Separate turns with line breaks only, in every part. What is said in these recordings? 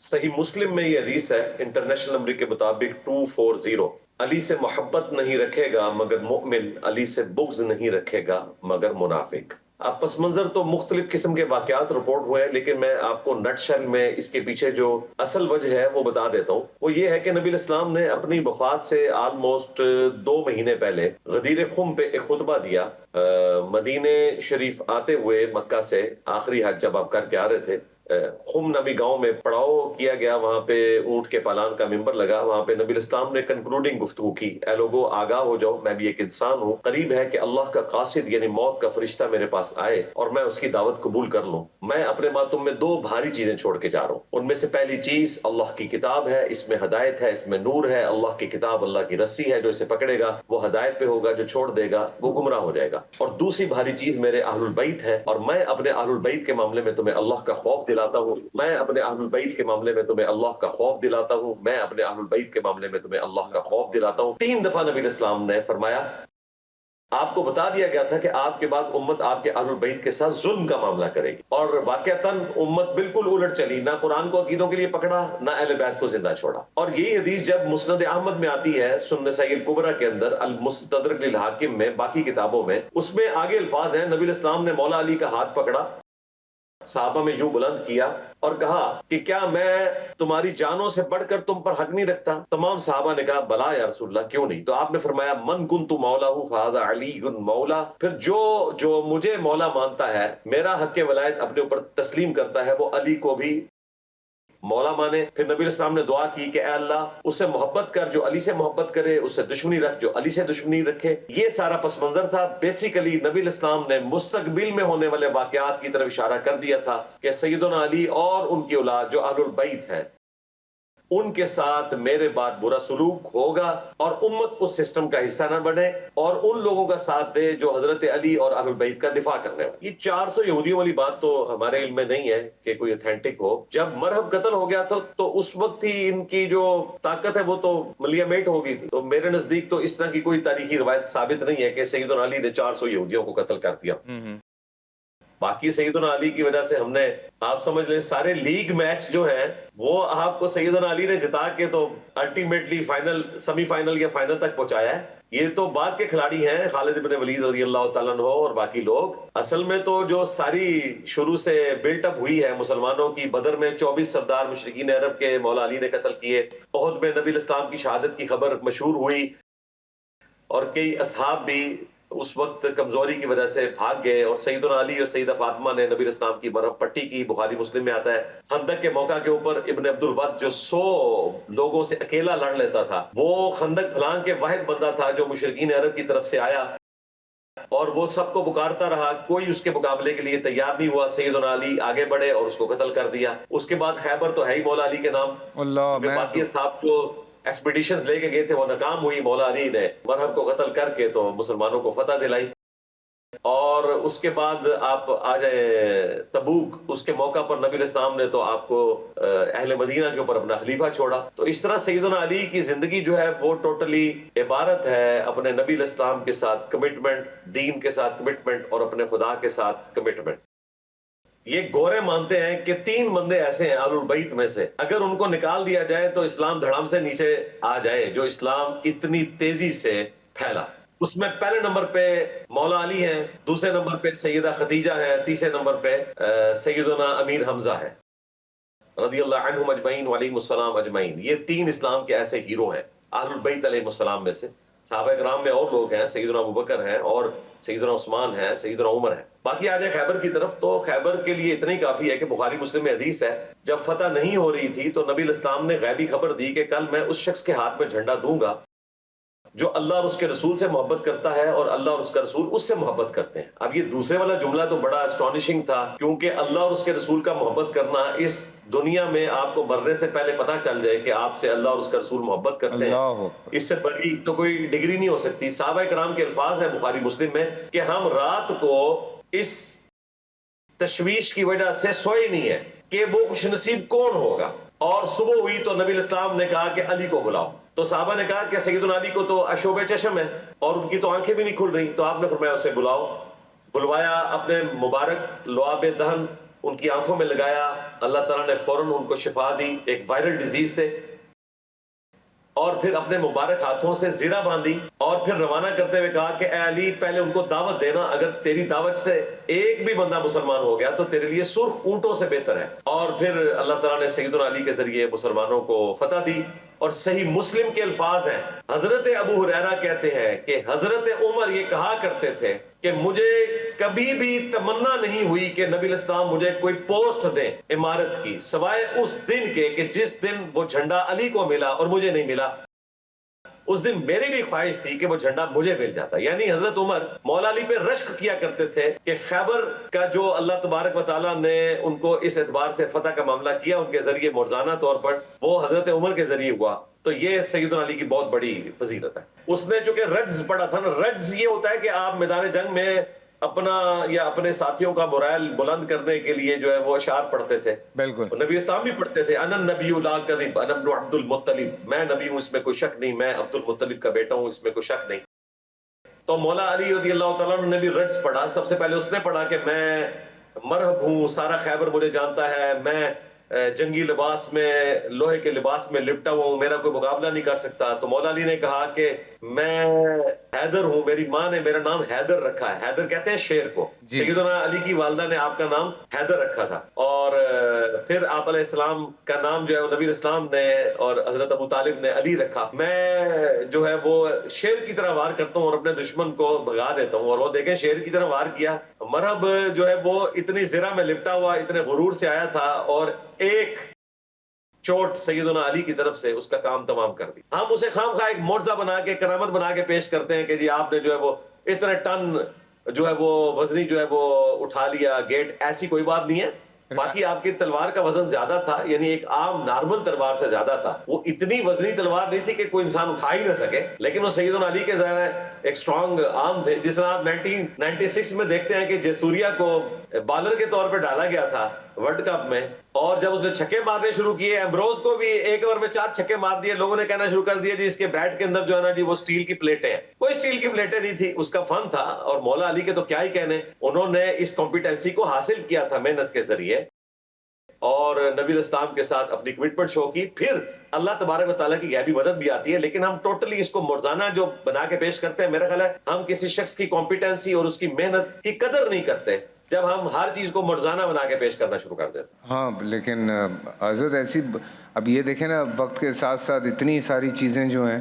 صحیح مسلم میں یہ حدیث ہے انٹرنیشنل نمبر کے مطابق 240، علی سے محبت نہیں رکھے گا مگر مومن، علی سے بغض نہیں رکھے گا مگر منافق۔ اب پس منظر تو مختلف قسم کے واقعات رپورٹ ہوئے ہیں، لیکن میں آپ کو نٹ شل میں اس کے پیچھے جو اصل وجہ ہے وہ بتا دیتا ہوں۔ وہ یہ ہے کہ نبی الاسلام نے اپنی وفات سے آلموسٹ 2 مہینے پہلے غدیر خم پہ ایک خطبہ دیا۔ مدینے شریف آتے ہوئے مکہ سے آخری حج جب آپ کر کے آ رہے تھے، خم نامی گاؤں میں پڑاؤ کیا گیا، وہاں پہ اونٹ کے پالان کا ممبر لگا، وہاں پہ نبی الاسلام نے کنکلوڈنگ گفتگو کی، اے لوگو آگاہ ہو جاؤ، میں بھی ایک انسان ہوں، قریب ہے کہ اللہ کا قاصد یعنی موت کا فرشتہ میرے پاس آئے اور میں اس کی دعوت قبول کر لوں۔ میں اپنے بعد تم میں 2 بھاری چیزیں چھوڑ کے جا رہا ہوں، ان میں سے پہلی چیز اللہ کی کتاب ہے، اس میں ہدایت ہے، اس میں نور ہے۔ اللہ کی کتاب اللہ کی رسی ہے، جو اسے پکڑے گا وہ ہدایت پہ ہوگا، جو چھوڑ دے گا وہ گمراہ ہو جائے گا۔ اور دوسری بھاری چیز میرے اہل البیت ہے، اور میں اپنے اہل البیت کے معاملے میں تمہیں اللہ کا خوف دلاتا ہوں، میں اپنے اہل البیت کے معاملے میں تمہیں اللہ کا خوف دلاتا ہوں، میں اپنے اہل البیت کے معاملے میں تمہیں اللہ کا خوف دلاتا ہوں۔ 3 دفعہ نبی الاسلام نے فرمایا۔ آپ کو بتا دیا گیا تھا کہ آپ کے بعد امت آپ کے اہل البیت کے ساتھ ظلم کا معاملہ کرے گی، اور واقعتاً امت بالکل الٹ چلی، نہ قرآن کو عقیدوں کے لیے پکڑا، نہ اہل بیت کو زندہ چھوڑا۔ اور یہی حدیث جب مسند احمد میں آتی ہے، سنن نسائی الکبریٰ کے اندر، المستدرک للحاکم میں، باقی کتابوں میں، اس میں آگے الفاظ ہیں، نبی الاسلام نے مولا علی کا ہاتھ پکڑا، صحابہ میں یوں بلند کیا اور کہا کہ کیا میں تمہاری جانوں سے بڑھ کر تم پر حق نہیں رکھتا؟ تمام صحابہ نے کہا بلا یا رسول اللہ، کیوں نہیں؟ تو آپ نے فرمایا من کنت مولا فہذا علی مولا، پھر جو مجھے مولا مانتا ہے، میرا حق ولایت اپنے اوپر تسلیم کرتا ہے، وہ علی کو بھی مولا مانے۔ پھر نبی الاسلام نے دعا کی کہ اے اللہ اس سے محبت کر جو علی سے محبت کرے، اس سے دشمنی رکھ جو علی سے دشمنی رکھے۔ یہ سارا پس منظر تھا۔ بیسیکلی نبی الاسلام نے مستقبل میں ہونے والے واقعات کی طرف اشارہ کر دیا تھا کہ سیدنا علی اور ان کی اولاد جو اہل البیت ہیں، ان کے ساتھ میرے بعد برا سلوک ہوگا، اور امت اس سسٹم کا حصہ نہ بنے اور ان لوگوں کا ساتھ دے جو حضرت علی اور اہل البیت کا دفاع کرنے والے۔ یہ 400 یہودیوں والی بات تو ہمارے علم میں نہیں ہے کہ کوئی اتھینٹک ہو۔ جب مرہب قتل ہو گیا تھا تو اس وقت ہی ان کی جو طاقت ہے وہ تو ملیا میٹ ہو گئی تھی۔ تو میرے نزدیک تو اس طرح کی کوئی تاریخی روایت ثابت نہیں ہے کہ سیدنا علی نے 400 یہودیوں کو قتل کر دیا۔ باقی سیدنا علی کی وجہ سے ہم نے، آپ سمجھ لیں، سارے لیگ میچ جو ہیں وہ آپ کو سیدنا علی نے جتا کے تو الٹیمیٹلی فائنل، سیمی فائنل یا فائنل تک پہنچایا ہے۔ یہ تو بعد کے کھلاڑی ہیں، خالد بن ولید رضی اللہ تعالیٰ عنہ اور باقی لوگ۔ اصل میں تو جو ساری شروع سے بلٹ اپ ہوئی ہے مسلمانوں کی، بدر میں 24 سردار مشرکین عرب کے مولا علی نے قتل کیے، احد میں نبی الاسلام کی شہادت کی خبر مشہور ہوئی، اور کئی اصحاب بھی اس وقت کمزوری کی وجہ سے بھاگ گئے، اور سیدنا علی اور سیدہ فاطمہ نے نبی الاسلام کی مرہم پٹی کی۔ بخاری مسلم میں آتا ہے خندق کے موقع کے اوپر ابن عبد الود جو 100 لوگوں سے اکیلا لڑ لیتا تھا، وہ خندق پھلان کے واحد بندہ تھا جو مشرکین عرب کی طرف سے آیا، اور وہ سب کو پکارتا رہا، کوئی اس کے مقابلے کے لیے تیار نہیں ہوا۔ سیدنا علی آگے بڑھے اور اس کو قتل کر دیا۔ اس کے بعد خیبر تو ہے ہی مولا علی کے نام، کیونکہ باقی اصحاب جو ایکسپیڈیشنز لے کے گئے تھے وہ ناکام ہوئی، مولا علی نے مرہب کو قتل کر کے تو مسلمانوں کو فتح دلائی۔ اور اس کے بعد آپ آ جائیں تبوک، اس کے موقع پر نبی الاسلام نے تو آپ کو اہل مدینہ کے اوپر اپنا خلیفہ چھوڑا۔ تو اس طرح سیدنا علی کی زندگی جو ہے وہ ٹوٹلی عبارت ہے اپنے نبی الاسلام کے ساتھ کمٹمنٹ، دین کے ساتھ کمٹمنٹ، اور اپنے خدا کے ساتھ کمٹمنٹ۔ یہ گورے مانتے ہیں کہ 3 بندے ایسے ہیں اہل البیت میں سے، اگر ان کو نکال دیا جائے تو اسلام دھڑام سے نیچے آ جائے، جو اسلام اتنی تیزی سے پھیلا۔ اس میں پہلے نمبر پہ مولا علی ہیں، دوسرے نمبر پہ سیدہ خدیجہ ہے، تیسرے نمبر پہ سیدنا امیر حمزہ ہے رضی اللہ عنہم اجمعین وعلیہم السلام اجمعین۔ یہ 3 اسلام کے ایسے ہیرو ہیں اہل البیت علیہ السلام میں سے۔ صحابہ کرام میں اور لوگ ہیں، سیدنا ابوبکر ہیں، اور سیدنا عثمان ہیں، سیدنا عمر ہیں۔ باقی آ جائے خیبر کی طرف، تو خیبر کے لیے اتنا ہی کافی ہے کہ بخاری مسلم میں حدیث ہے، جب فتح نہیں ہو رہی تھی تو نبی الاسلام نے غیبی خبر دی کہ کل میں اس شخص کے ہاتھ میں جھنڈا دوں گا جو اللہ اور اس کے رسول سے محبت کرتا ہے اور اللہ اور اس کا رسول اس سے محبت کرتے ہیں۔ اب یہ دوسرے والا جملہ تو بڑا اسٹانشنگ تھا، کیونکہ اللہ اور اس کے رسول کا محبت کرنا اس دنیا میں آپ کو مرنے سے پہلے پتہ چل جائے کہ آپ سے اللہ اور اس کا رسول محبت کرتے ہیں، اس سے بڑی تو کوئی ڈگری نہیں ہو سکتی۔ صحابہ کرام کے الفاظ ہیں بخاری مسلم میں کہ ہم رات کو اس تشویش کی وجہ سے سوئے نہیں ہیں کہ وہ خوش نصیب کون ہوگا، اور صبح ہوئی تو نبی الاسلام نے کہا کہ علی کو بلاؤ۔ تو صحابہ نے کہا کہ سیدنا علی کو تو اشوب چشم ہے اور ان کی تو آنکھیں بھی نہیں کھل رہی، تو آپ نے فرمایا اسے بلاؤ۔ بلوایا، اپنے مبارک لعاب دہن ان کی آنکھوں میں لگایا، اللہ تعالیٰ نے فوراً ان کو شفا دی ایک وائرل ڈیزیز سے، اور پھر اپنے مبارک ہاتھوں سے زیرہ باندھی اور پھر روانہ کرتے ہوئے کہا کہ اے علی پہلے ان کو دعوت دینا، اگر تیری دعوت سے ایک بھی بندہ مسلمان ہو گیا تو تیرے لیے سرخ اونٹوں سے بہتر ہے۔ اور پھر اللہ تعالیٰ نے سیدنا علی کے ذریعے مسلمانوں کو فتح دی۔ اور صحیح مسلم کے الفاظ ہیں، حضرت ابو ہریرہ کہتے ہیں کہ حضرت عمر یہ کہا کرتے تھے کہ مجھے کبھی بھی تمنا نہیں ہوئی کہ نبی الاسلام مجھے کوئی پوسٹ دیں امارت کی، سوائے اس دن کے کہ جس دن وہ جھنڈا علی کو ملا اور مجھے نہیں ملا، اس دن میری بھی خواہش تھی کہ وہ جھنڈا مجھے مل جاتا۔ یعنی حضرت عمر مولا علی پہ رشک کیا کرتے تھے کہ خیبر کا جو اللہ تبارک و تعالیٰ نے ان کو اس اعتبار سے فتح کا معاملہ کیا ان کے ذریعے مرزانہ طور پر، وہ حضرت عمر کے ذریعے ہوا۔ تو یہ سیدنا علی کی بہت بڑی فضیلت ہے۔ اس نے چونکہ رجز پڑھا تھا نا، رجز یہ ہوتا ہے کہ آپ میدان جنگ میں اپنا یا اپنے ساتھیوں کا مورائل بلند کرنے کے لیے جو ہے وہ اشعار پڑھتے تھے۔
بالکل
نبی اسلام بھی پڑھتے تھے، انا النبی لا کذب انا ابن عبد المطلب، میں نبی ہوں اس میں کوئی شک نہیں، میں عبد المطلب کا بیٹا ہوں اس میں کوئی شک نہیں۔ تو مولا علی رضی اللہ تعالیٰ عنہ نے بھی رجز پڑھا۔ سب سے پہلے اس نے پڑھا کہ میں مرحب ہوں، سارا خیبر مجھے جانتا ہے، میں جنگی لباس میں لوہے کے لباس میں لپٹا ہوا ہوں، میرا کوئی مقابلہ نہیں کر سکتا۔ تو مولا علی نے کہا کہ میں حیدر ہوں، میری ماں نے میرا نام حیدر رکھا ہے، حیدر کہتے ہیں شیر کو، سیدنا علی کی والدہ نے آپ کا نام حیدر رکھا تھا۔ اور پھر آپ علیہ السلام کا نام جو ہے وہ نبی الاسلام نے اور حضرت ابو طالب نے علی رکھا۔ میں جو ہے وہ شیر کی طرح وار کرتا ہوں اور اپنے دشمن کو بھگا دیتا ہوں، اور وہ دیکھیں شیر کی طرح وار کیا۔ مرحب جو ہے وہ اتنی زرہ میں لپٹا ہوا اتنے غرور سے آیا تھا اور ایک چوٹ سیدنا علی کی طرف سے اس کا کام تمام کر دی۔ ہم اسے خام خواہ ایک معجزہ بنا کے کرامت بنا کے پیش کرتے ہیں کہ جی آپ نے جو ہے وہ اتنے ٹن جو ہے وہ وزنی جو ہے وہ اٹھا لیا گیٹ، ایسی کوئی بات نہیں ہے۔ باقی آپ کی تلوار کا وزن زیادہ تھا، یعنی ایک عام نارمل تلوار سے زیادہ تھا، وہ اتنی وزنی تلوار نہیں تھی کہ کوئی انسان اٹھا ہی نہ سکے، لیکن وہ سیدنا علی کے ظاہر ہے ایک سٹرونگ آرم تھے۔ جس طرح آپ 1996 میں دیکھتے ہیں کہ جیسوریا کو بالر کے طور پہ ڈالا گیا تھا ورلڈ کپ میں، اور جب اس نے چھکے مارنے شروع کیے، ایمبروز کو بھی ایک اوور میں 4 چھکے مار دیے، لوگوں نے کہنا شروع کر دیا جی اس کے بیٹ کے اندر جو ہے نا جی وہ سٹیل کی پلیٹیں ہیں۔ کوئی سٹیل کی پلیٹیں نہیں تھی، اس کا فن تھا۔ اور مولا علی کے تو کیا ہی کہنے، انہوں نے اس کمپیٹنسی کو حاصل کیا تھا محنت کے ذریعے، اور نبی الاسلام کے ساتھ اپنی کمٹمنٹ شو کی۔ پھر اللہ تبارک و تعالیٰ کی غیبی مدد بھی آتی ہے، لیکن ہم ٹوٹلی اس کو مرزانہ جو بنا کے پیش کرتے ہیں، میرا خیال ہے ہم کسی شخص کی کمپیٹنسی اور اس کی محنت کی قدر نہیں کرتے جب ہم ہر چیز کو مرزانہ بنا کے پیش کرنا شروع کر دیتے۔
ہاں لیکن حضرت ایسی اب یہ دیکھیں نا، وقت کے ساتھ ساتھ اتنی ساری چیزیں جو ہیں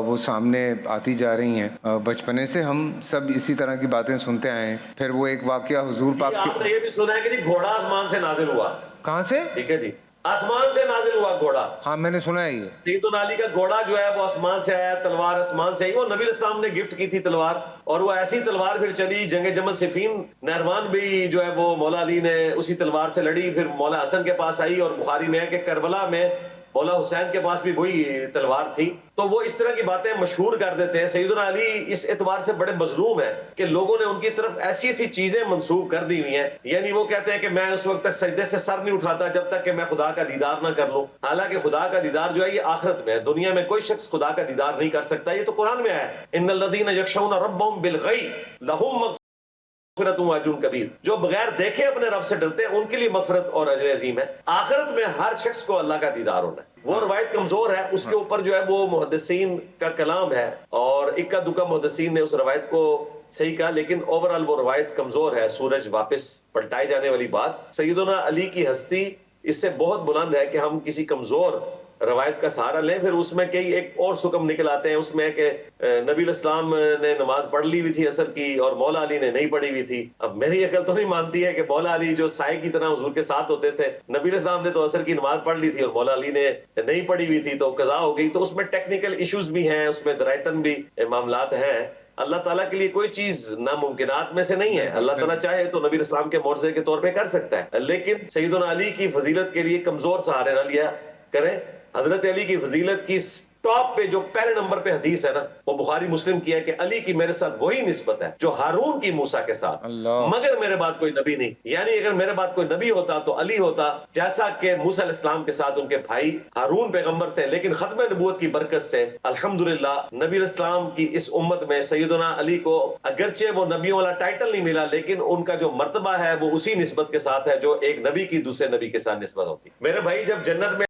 وہ سامنے آتی جا رہی ہیں۔ بچپنے سے ہم سب اسی طرح کی باتیں سنتے آئے ہیں۔ پھر وہ ایک واقعہ حضور پاک
آپ نے یہ بھی سنا ہے کہ جی گھوڑا آسمان سے نازل ہوا۔
کہاں سے؟
ٹھیک ہے جی، آسمان سے نازل ہوا گھوڑا۔
ہاں میں نے سنا ہے یہ
سیدنا علی کا گھوڑا جو ہے وہ آسمان سے آیا، تلوار آسمان سے آئی، وہ نبی الاسلام نے گفٹ کی تھی تلوار، اور وہ ایسی تلوار پھر چلی۔ جنگ جمل صفین نہروان بھی جو ہے وہ مولا علی نے اسی تلوار سے لڑی، پھر مولا حسن کے پاس آئی، اور بخاری میں ہے کہ کربلا میں مولا حسین کے پاس بھی وہی تلوار تھی۔ تو وہ اس طرح کی باتیں مشہور کر دیتے ہیں۔ سیدنا علی اس اعتبار سے بڑے مظلوم ہیں کہ لوگوں نے ان کی طرف ایسی ایسی چیزیں منسوب کر دی ہوئی ہیں، یعنی وہ کہتے ہیں کہ میں اس وقت تک سجدے سے سر نہیں اٹھاتا جب تک کہ میں خدا کا دیدار نہ کر لوں۔ حالانکہ خدا کا دیدار جو ہے یہ آخرت میں ہے، دنیا میں کوئی شخص خدا کا دیدار نہیں کر سکتا۔ یہ تو قرآن میں ہے، ان الذین یخشون ربهم بالغیب لہم مغفرۃ واجر کبیر، جو بغیر دیکھے اپنے رب سے ڈرتے ہیں ان کے لیے مغفرت اور اجر عظیم ہے۔ آخرت میں ہر شخص کو اللہ کا دیدار ہونا ہے۔ وہ روایت کمزور ہے، اس کے اوپر جو ہے وہ محدثین کا کلام ہے، اور اکا دکا محدثین نے اس روایت کو صحیح کہا، لیکن اوورال وہ روایت کمزور ہے۔ سورج واپس پلٹائے جانے والی بات، سیدنا علی کی ہستی اس سے بہت بلند ہے کہ ہم کسی کمزور روایت کا سہارا لیں، پھر اس میں کئی ایک اور سکم نکل آتے ہیں۔ اس میں کہ نبی الاسلام نے نماز پڑھ لی ہوئی تھی عصر کی اور مولا علی نے نہیں پڑھی ہوئی تھی۔ اب میری عقل تو نہیں مانتی ہے کہ مولا علی جو سائے کی طرح حضور کے ساتھ ہوتے تھے، نبی الاسلام نے تو عصر کی نماز پڑھ لی تھی اور مولا علی نے نہیں پڑھی ہوئی تھی، تو قضا ہو گئی۔ تو اس میں ٹیکنیکل ایشوز بھی ہیں، اس میں درائتن بھی معاملات ہیں۔ اللہ تعالیٰ کے لیے کوئی چیز ناممکنات میں سے نہیں ہے۔ اللہ تعالیٰ چاہے تو نبی الاسلام کے معجزے کے طور پہ کر سکتا ہے، لیکن سیدنا علی کی فضیلت کے لیے کمزور سہارے نہ لیا کریں۔ حضرت علی کی فضیلت کی ٹاپ پہ جو پہلے نمبر پہ حدیث ہے نا وہ بخاری مسلم کی ہے کہ علی کی میرے ساتھ وہی نسبت ہے جو ہارون کی موسیٰ کے ساتھ،
اللہ،
مگر میرے بعد کوئی نبی نہیں. یعنی اگر میرے بعد کوئی نبی ہوتا تو علی ہوتا، جیسا کہ موسیٰ علیہ السلام کے ساتھ ان کے بھائی ہارون پیغمبر تھے. لیکن ختم نبوت کی برکت سے الحمدللہ نبی علیہ السلام کی اس امت میں سیدنا علی کو اگرچہ وہ نبیوں والا ٹائٹل نہیں ملا لیکن ان کا جو مرتبہ ہے وہ اسی نسبت کے ساتھ ہے جو ایک نبی کی دوسرے نبی کے ساتھ نسبت ہوتی. میرے بھائی جب جنت میں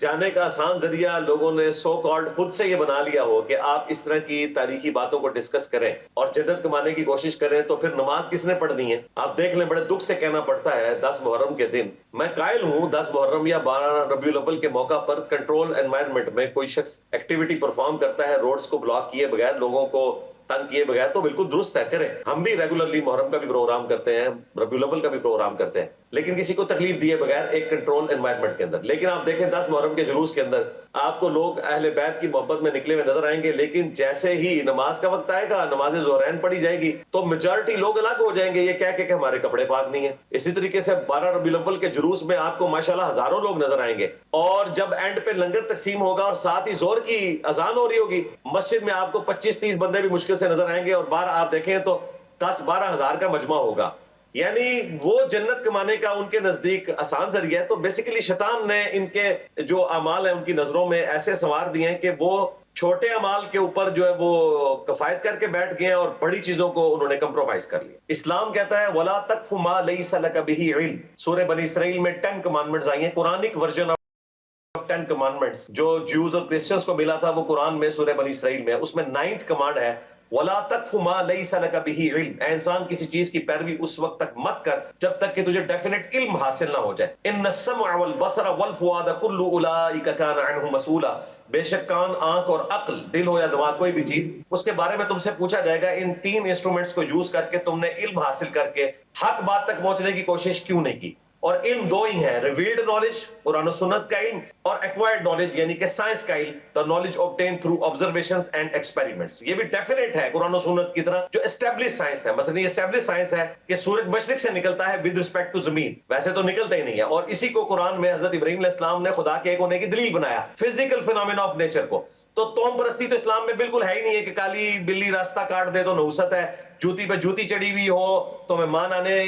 جانے کا آسان ذریعہ لوگوں نے سو کالڈ خود سے یہ بنا لیا ہو کہ آپ اس طرح کی تاریخی باتوں کو ڈسکس کریں اور جنت کمانے کی کوشش کریں تو پھر نماز کس نے پڑھنی ہے؟ آپ دیکھ لیں، بڑے دکھ سے کہنا پڑتا ہے 10 محرم کے دن میں قائل ہوں 10 محرم یا 12 ربیع الاول کے موقع پر کنٹرول انوائرمنٹ میں کوئی شخص ایکٹیویٹی پرفارم کرتا ہے روڈز کو بلاک کیے بغیر، لوگوں کو تنگ کیے بغیر، تو بالکل درست ہے، کریں. ہم بھی ریگولرلی محرم کا بھی پروگرام کرتے ہیں، ربیع الاول کا بھی پروگرام کرتے ہیں، لیکن کسی کو تکلیف دیے بغیر ایک کنٹرول انوائرمنٹ کے اندر. لیکن آپ دیکھیں 10 محرم کے جلوس کے اندر آپ کو لوگ اہل بیت کی محبت میں نکلے ہوئے نظر آئیں گے، لیکن جیسے ہی نماز کا وقت آئے گا، نماز ظہرین پڑھی جائے گی تو میجورٹی لوگ الگ ہو جائیں گے یہ کہہ کے کہ ہمارے کپڑے پاک نہیں ہیں. اسی طریقے سے 12 ربیع الاول کے جلوس میں آپ کو ماشاءاللہ ہزاروں لوگ نظر آئیں گے، اور جب اینڈ پہ لنگر تقسیم ہوگا اور ساتھ ہی زور کی اذان ہو رہی ہوگی مسجد میں آپ کو 25-30 بندے بھی مشکل سے نظر آئیں گے، اور باہر آپ دیکھیں تو 10-12 ہزار کا مجمع ہوگا. یعنی وہ جنت کمانے کا ان کے نزدیک آسان ذریعہ ہے. تو بیسیکلی شیطان نے ان کے جو اعمال ہیں ان کی نظروں میں ایسے سنوار دیے ہیں کہ وہ چھوٹے اعمال کے اوپر جو ہے وہ کفایت کر کے بیٹھ گئے ہیں اور بڑی چیزوں کو انہوں نے کمپرومائز کر لیا. اسلام کہتا ہے وَلَا تَقْفُ مَا لَيْسَ لَكَ بِهِ عِلْمٌ. سورہ بنی اسرائیل میں 10 کمانڈمنٹس آئی ہیں، قرآنک ورژن آف 10 کمانڈمنٹس جو جیوز اور کرسچنز کو ملا تھا وہ قرآن میں سورہ بنی اسرائیل میں ہے. اس میں 9th کمانڈ ہے وَلَا تَقْفُ مَا لَيْسَ لَكَ بِهِ عِلْمٌ. اے انسان کسی چیز کی پیروی اس وقت تک مت کر جب تک کہ تجھے ڈیفینیٹ علم حاصل نہ ہو جائے. إِنَّ السَّمْعَ وَالْبَصَرَ وَالْفُؤَادَ كُلُّ أُولَٰئِكَ كَانَ عَنْهُ مَسْئُولًا. بے شک کان، آنکھ اور عقل، دل ہو یا دماغ کوئی بھی چیز، اس کے بارے میں تم سے پوچھا جائے گا. ان 3 انسٹرومنٹس کو یوز کر کے تم نے علم حاصل کر کے حق بات تک پہنچنے کی کوشش کیوں نہیں کی؟ اور علم 2 ہی ہیں، ریویلڈ نالج قرآن و سنت کا علم، اور ایکوائرڈ نالج یعنی کہ سائنس کا علم، the knowledge obtained through observations and experiments. یہ بھی ڈیفینیٹ ہے قرآن و سنت کی طرح جو اسٹیبلش سائنس ہے. مثلا یہ اسٹیبلش سائنس ہے کہ سورج مشرق سے نکلتا ہے ود رسپیکٹ ٹو زمین، ویسے تو نکلتا ہی نہیں ہے، اور اسی کو قرآن میں حضرت ابراہیم علیہ السلام نے خدا کے ایک ہونے کی دلیل بنایا، فزیکل فینومینا آف نیچر کو. تو توم پرستی تو اسلام میں بالکل ہے ہی نہیں ہے کہ کالی بلی راستہ کاٹ دے تو نحوست ہے، جوتی پہ جوتی چڑھی ہوئی ہو تو مہمان آنے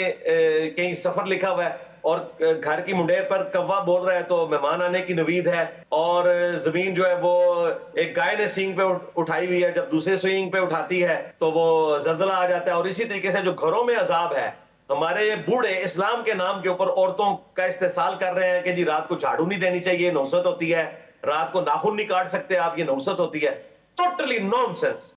کہیں سفر لکھا ہوا ہے، اور گھر کی منڈیر پر کوا بول رہا ہے تو مہمان آنے کی نوید ہے، اور زمین جو ہے وہ ایک گائے نے سینگ پہ اٹھائی ہوئی ہے، جب دوسرے سینگ پہ اٹھاتی ہے تو وہ زلزلہ آ جاتا ہے. اور اسی طریقے سے جو گھروں میں عذاب ہے، ہمارے یہ بوڑھے اسلام کے نام کے اوپر عورتوں کا استحصال کر رہے ہیں کہ جی رات کو جھاڑو نہیں دینی چاہیے، نحوست ہوتی ہے، رات کو ناخن نہیں کاٹ سکتے آپ، یہ نحوست ہوتی ہے. Totally non sense.